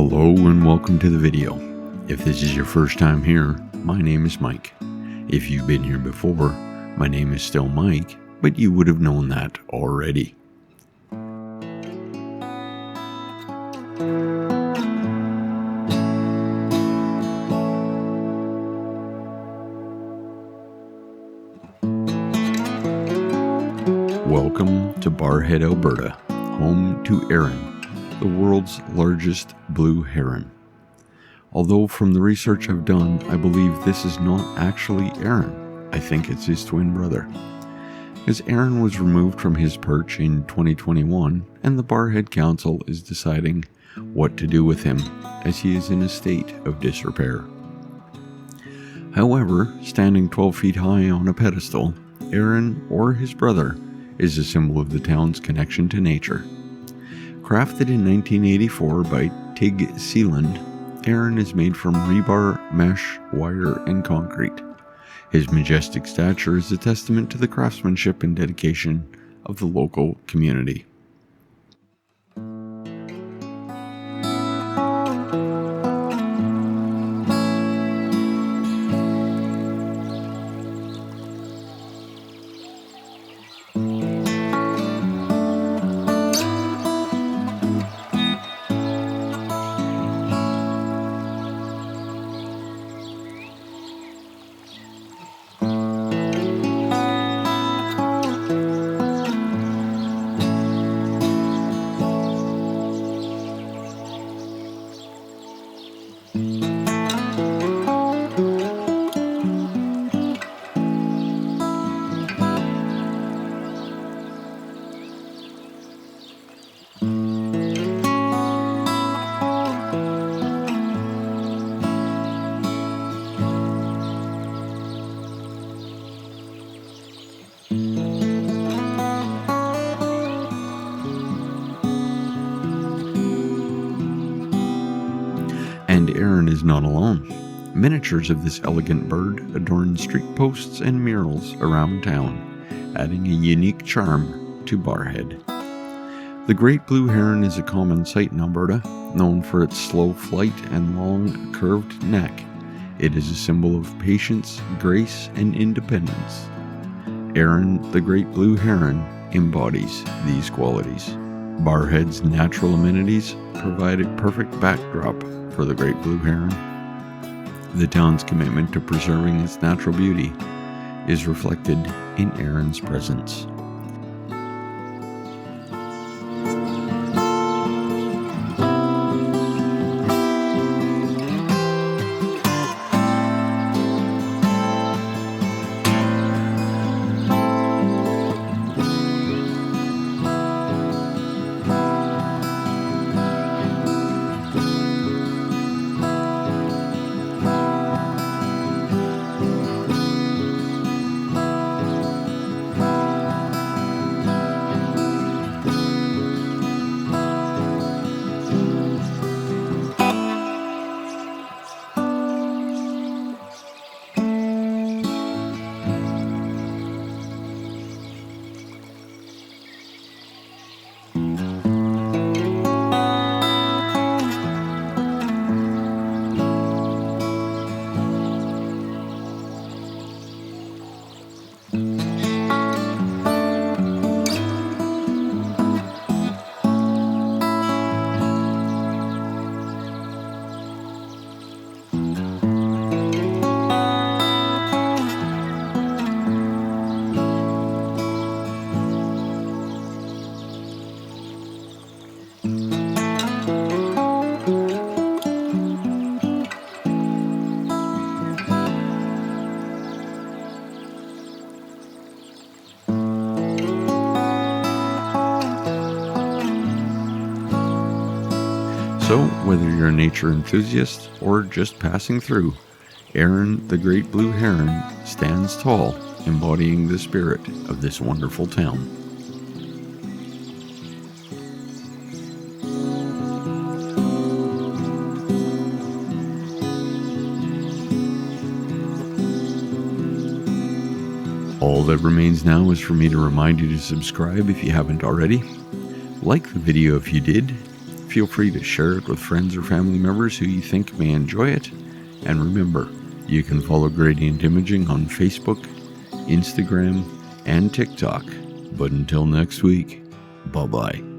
Hello and welcome to the video. If this is your first time here, my name is Mike. If you've been here before, my name is still Mike, but you would have known that already. Welcome to Barrhead, Alberta, home to Heron, the world's largest blue heron. Although from the research I've done, I believe this is not actually Heron. I think it's his twin brother. As Heron was removed from his perch in 2021, and the Barrhead Council is deciding what to do with him, as he is in a state of disrepair. However, standing 12 feet high on a pedestal, Heron, or his brother, is a symbol of the town's connection to nature. Crafted in 1984 by Tig Sealand, Heron is made from rebar, mesh, wire, and concrete. His majestic stature is a testament to the craftsmanship and dedication of the local community. And Heron is not alone. Miniatures of this elegant bird adorn street posts and murals around town, adding a unique charm to Barrhead. The great blue heron is a common sight in Alberta, known for its slow flight and long, curved neck. It is a symbol of patience, grace, and independence. Heron, the great blue heron, embodies these qualities. Barrhead's natural amenities provide a perfect backdrop for the great blue heron. The town's commitment to preserving its natural beauty is reflected in Heron's presence. So, whether you're a nature enthusiast or just passing through, Heron, the great blue heron, stands tall, embodying the spirit of this wonderful town. All that remains now is for me to remind you to subscribe if you haven't already, like the video if you did, Feel free to share it with friends or family members who you think may enjoy it. And remember, you can follow Gradient Imaging on Facebook, Instagram, and TikTok. But until next week, bye-bye.